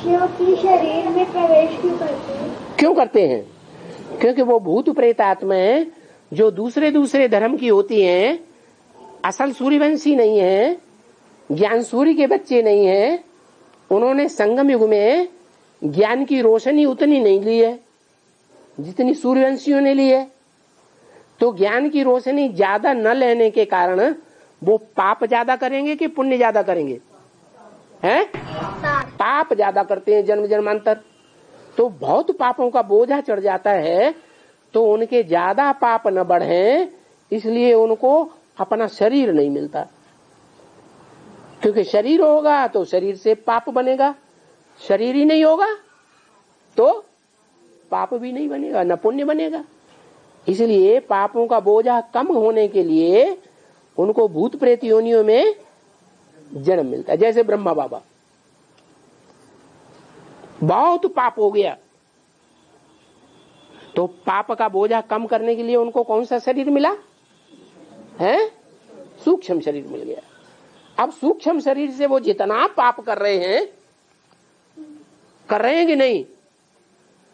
मनुष्यों की शरीर में प्रवेश क्यों करते हैं? क्यों करते हैं? क्योंकि वो भूत प्रेत आत्माएं जो दूसरे दूसरे धर्म की होती हैं, असल सूर्यवंशी नहीं है, ज्ञान सूर्य के बच्चे नहीं है, उन्होंने संगम युग में ज्ञान की रोशनी उतनी नहीं ली है जितनी सूर्यवंशियों ने ली है। तो ज्ञान की रोशनी ज्यादा न लेने के कारण वो पाप ज्यादा करेंगे कि पुण्य ज्यादा करेंगे? हैं? पाप ज्यादा करते हैं जन्म जन्मांतर। तो बहुत पापों का बोझा चढ़ जाता है, तो उनके ज्यादा पाप न बढ़े, इसलिए उनको अपना शरीर नहीं मिलता। क्योंकि शरीर होगा तो शरीर से पाप बनेगा, शरीर ही नहीं होगा तो पाप भी नहीं बनेगा, न पुण्य बनेगा। इसलिए पापों का बोझा कम होने के लिए उनको भूत प्रेत योनियों में जन्म मिलता है। जैसे ब्रह्मा बाबा, बहुत पाप हो गया, तो पाप का बोझा कम करने के लिए उनको कौन सा शरीर मिला है? सूक्ष्म शरीर मिल गया। अब सूक्ष्म शरीर से वो जितना पाप कर रहे हैं कि नहीं?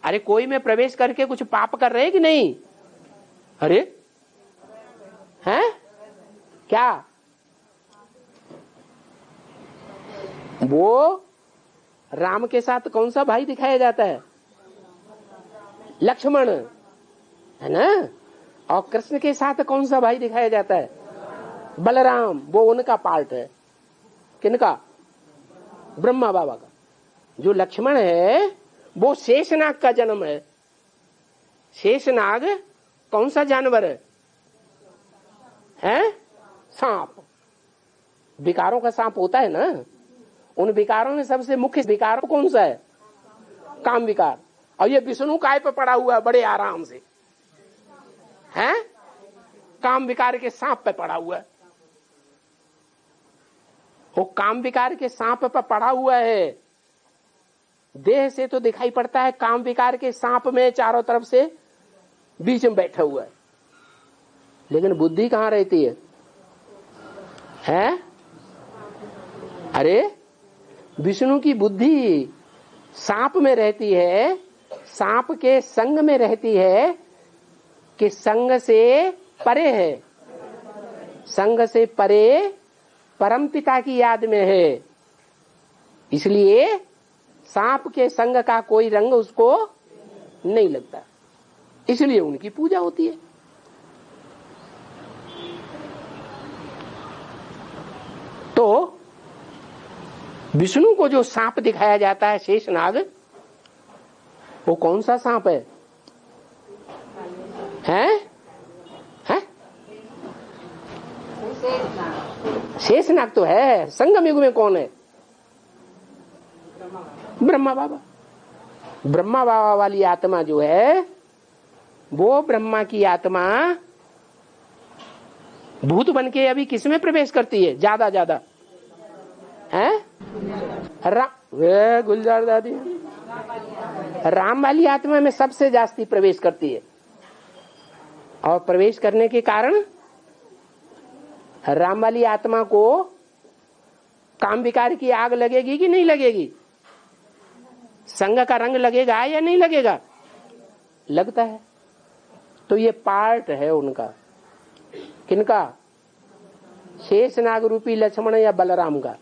अरे कोई में प्रवेश करके कुछ पाप कर रहे हैं कि नहीं? अरे हैं क्या? वो राम के साथ कौन सा भाई दिखाया जाता है? लक्ष्मण, है ना? और कृष्ण के साथ कौन सा भाई दिखाया जाता है? बलराम। वो उनका पार्ट है। किनका? ब्रह्मा बाबा का। जो लक्ष्मण है वो शेषनाग का जन्म है। शेषनाग कौन सा जानवर है? हैं? सांप। विकारों का सांप होता है ना, उन विकारों में सबसे मुख्य विकार कौन सा है? काम विकार। और ये विष्णु काय पे पड़ा हुआ है बड़े आराम से, हैं? काम विकार के सांप पे पड़ा हुआ है। वो काम विकार के सांप पे पड़ा हुआ है। देह से तो दिखाई पड़ता है काम विकार के सांप में चारों तरफ से बीच में बैठा हुआ है, लेकिन बुद्धि कहाँ रहती है? हैं? अरे विष्णु की बुद्धि सांप में रहती है, सांप के संग में रहती है कि संग से परे है, संग से परे परम पिता की याद में है। इसलिए सांप के संग का कोई रंग उसको नहीं लगता, इसलिए उनकी पूजा होती है। तो विष्णु को जो सांप दिखाया जाता है शेषनाग, वो कौन सा सांप है? हैं? हैं? शेषनाग तो है। संगम युग में कौन है? ब्रह्मा बाबा। ब्रह्मा बाबा वाली आत्मा जो है, वो ब्रह्मा की आत्मा भूत बन के अभी किस में प्रवेश करती है ज्यादा? हैं? गुलजार दादी, राम वाली आत्मा में सबसे जास्ती प्रवेश करती है। और प्रवेश करने के कारण राम वाली आत्मा को काम विकार की आग लगेगी कि नहीं लगेगी? संग का रंग लगेगा या नहीं लगेगा? लगता है। तो ये पार्ट है उनका। किनका? शेषनाग रूपी लक्ष्मण या बलराम का।